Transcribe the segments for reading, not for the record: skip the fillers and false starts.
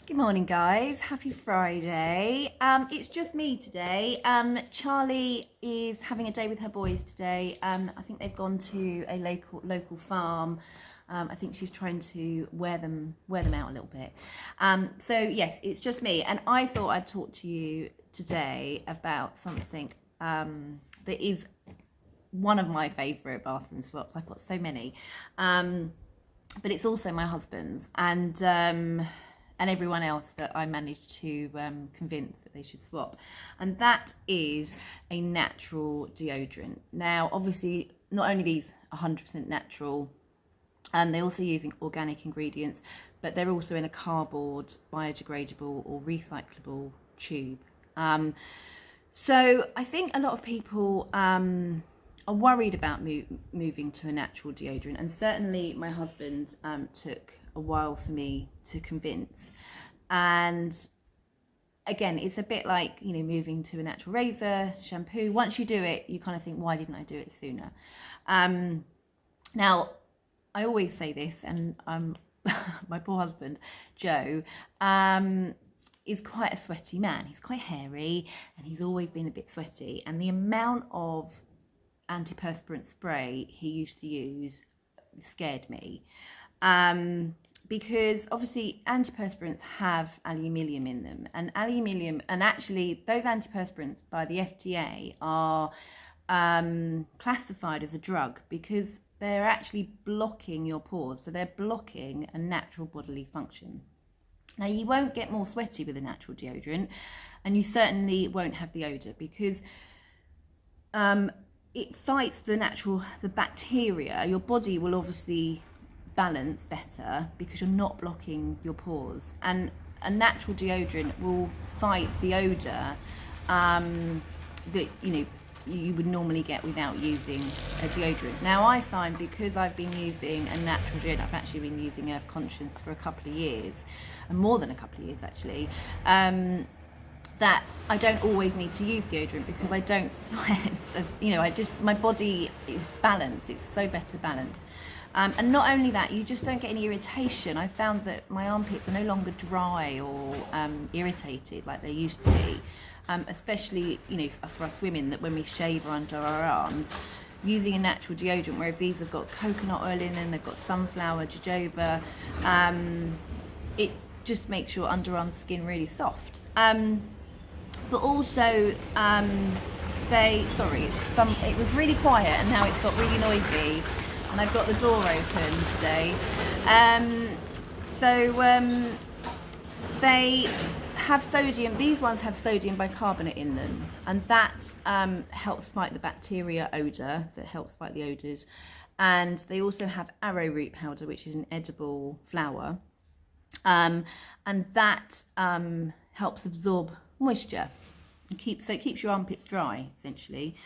Good morning, guys. Happy Friday. It's just me today. Charlie is having a day with her boys today. I think they've gone to a local farm. I think she's trying to wear them out a little bit. So yes, it's just me, and I thought I'd talk to you today about something that is one of my favourite bathroom swaps. I've got so many, but it's also my husband's, and everyone else that I managed to convince that they should swap. And that is a natural deodorant. Now, obviously, not only these 100% natural, they're also using organic ingredients, but they're also in a cardboard, biodegradable or recyclable tube. So I think a lot of people are worried about moving to a natural deodorant, and certainly my husband took a while for me to convince. And again, it's a bit like, you know, moving to a natural razor, shampoo. Once you do it, you kind of think, why didn't I do it sooner? Now, I always say this, and my poor husband, Joe, is quite a sweaty man. He's quite hairy, and he's always been a bit sweaty. And the amount of antiperspirant spray he used to use scared me. Because obviously antiperspirants have aluminium in them, and actually those antiperspirants by the FDA are classified as a drug because they're actually blocking your pores, so they're blocking a natural bodily function. Now, you won't get more sweaty with a natural deodorant, and you certainly won't have the odour because it fights the bacteria. Your body will obviously balance better because you're not blocking your pores, and a natural deodorant will fight the odour that you would normally get without using a deodorant. Now, I find, because I've been using a natural deodorant, I've actually been using Earth Conscious for a couple of years, and more than a couple of years actually, that I don't always need to use deodorant because I don't sweat. My body is balanced. It's so better balanced. And not only that, you just don't get any irritation. I found that my armpits are no longer dry or irritated like they used to be. Especially, for us women, that when we shave or under our arms, using a natural deodorant, where if these have got coconut oil in them, they've got sunflower, jojoba, it just makes your underarm skin really soft. But also, it was really quiet, and now it's got really noisy, and I've got the door open today. They have sodium. These ones have sodium bicarbonate in them, and that helps fight the bacteria odour, so it helps fight the odours. And they also have arrowroot powder, which is an edible flower, and that helps absorb moisture. It keeps your armpits dry, essentially.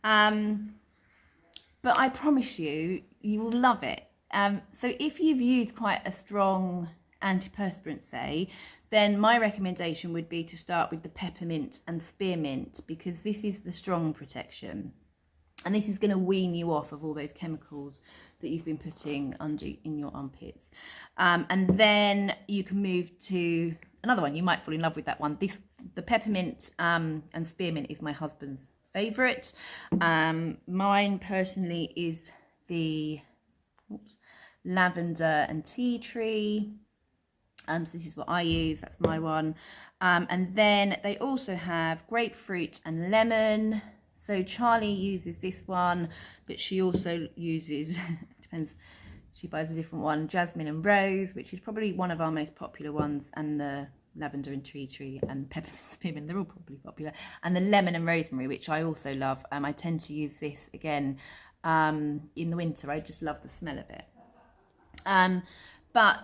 But I promise you, you will love it. So if you've used quite a strong antiperspirant, say, then my recommendation would be to start with the peppermint and spearmint, because this is the strong protection. And this is going to wean you off of all those chemicals that you've been putting in your armpits. And then you can move to another one. You might fall in love with that one. The peppermint and spearmint is my husband's favourite. Mine personally is the lavender and tea tree. So this is what I use. That's my one. And then they also have grapefruit and lemon. So Charlie uses this one, but she also uses, depends, she buys a different one, jasmine and rose, which is probably one of our most popular ones, and the lavender and tea tree and peppermint spearmint, they're all probably popular, and the lemon and rosemary, which I also love. I tend to use this again in the winter. I just love the smell of it.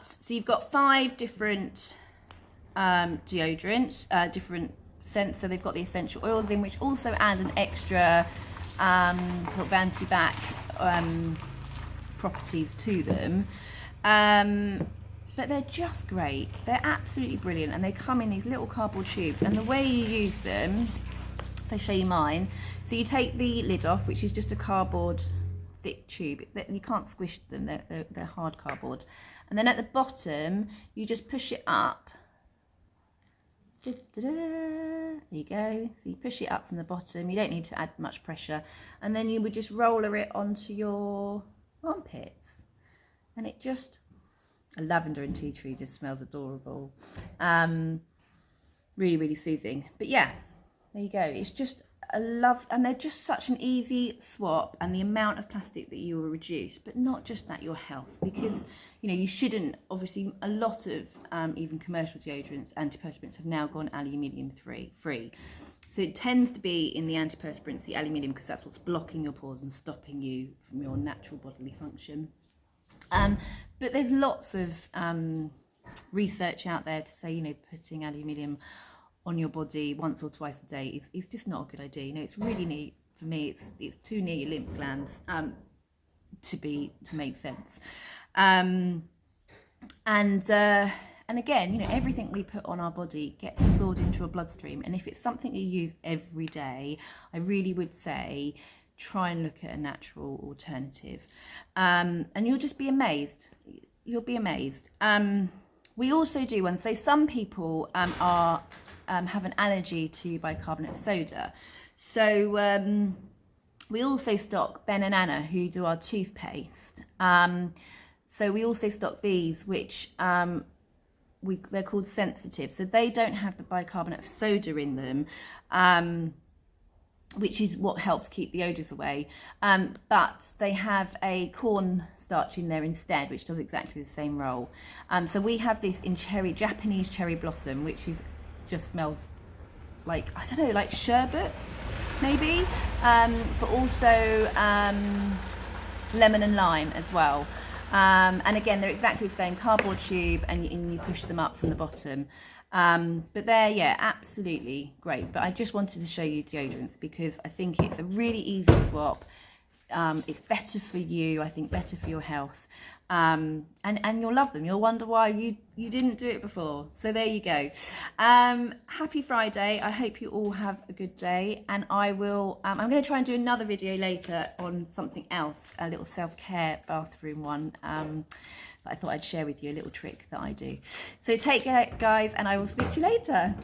So you've got 5 different deodorants, different scents. So they've got the essential oils in, which also add an extra sort of anti-bac properties to them. But they're just great. They're absolutely brilliant, and they come in these little cardboard tubes. And the way you use them, if I show you mine, so you take the lid off, which is just a cardboard thick tube. You can't squish them, they're hard cardboard. And then at the bottom, you just push it up There you go. So you push it up from the bottom. You don't need to add much pressure. And then you would just roller it onto your armpits. And it just, a lavender and tea tree just smells adorable. Really, really soothing. But yeah, there you go. It's just a love, and they're just such an easy swap, and the amount of plastic that you will reduce, but not just that, your health, because you know you shouldn't, obviously a lot of even commercial deodorants, antiperspirants have now gone aluminium-free. So it tends to be in the antiperspirants, the aluminium, because that's what's blocking your pores and stopping you from your natural bodily function. But there's lots of research out there to say, you know, putting aluminium on your body once or twice a day is just not a good idea. You know, it's really neat. For me, it's too near your lymph glands to make sense. And again, you know, everything we put on our body gets absorbed into our bloodstream, and if it's something you use every day, I really would say try and look at a natural alternative, and you'll just be amazed. You'll be amazed. We also do one. So some people have an allergy to bicarbonate of soda. So we also stock Ben and Anna, who do our toothpaste. So we also stock these, which they're called sensitive. So they don't have the bicarbonate of soda in them, which is what helps keep the odours away. But they have a corn starch in there instead, which does exactly the same role. So we have this in Japanese cherry blossom, which just smells like, I don't know, like sherbet maybe, but also lemon and lime as well. And again, they're exactly the same, cardboard tube, and you push them up from the bottom. But they're, yeah, absolutely great. But I just wanted to show you deodorants because I think it's a really easy swap. It's better for you, I think, better for your health, and you'll love them. You'll wonder why you didn't do it before. So there you go. Happy Friday. I hope you all have a good day, and I'm going to try and do another video later on something else, a little self-care bathroom one, that I thought I'd share with you, a little trick that I do. So take care, guys, and I will speak to you later.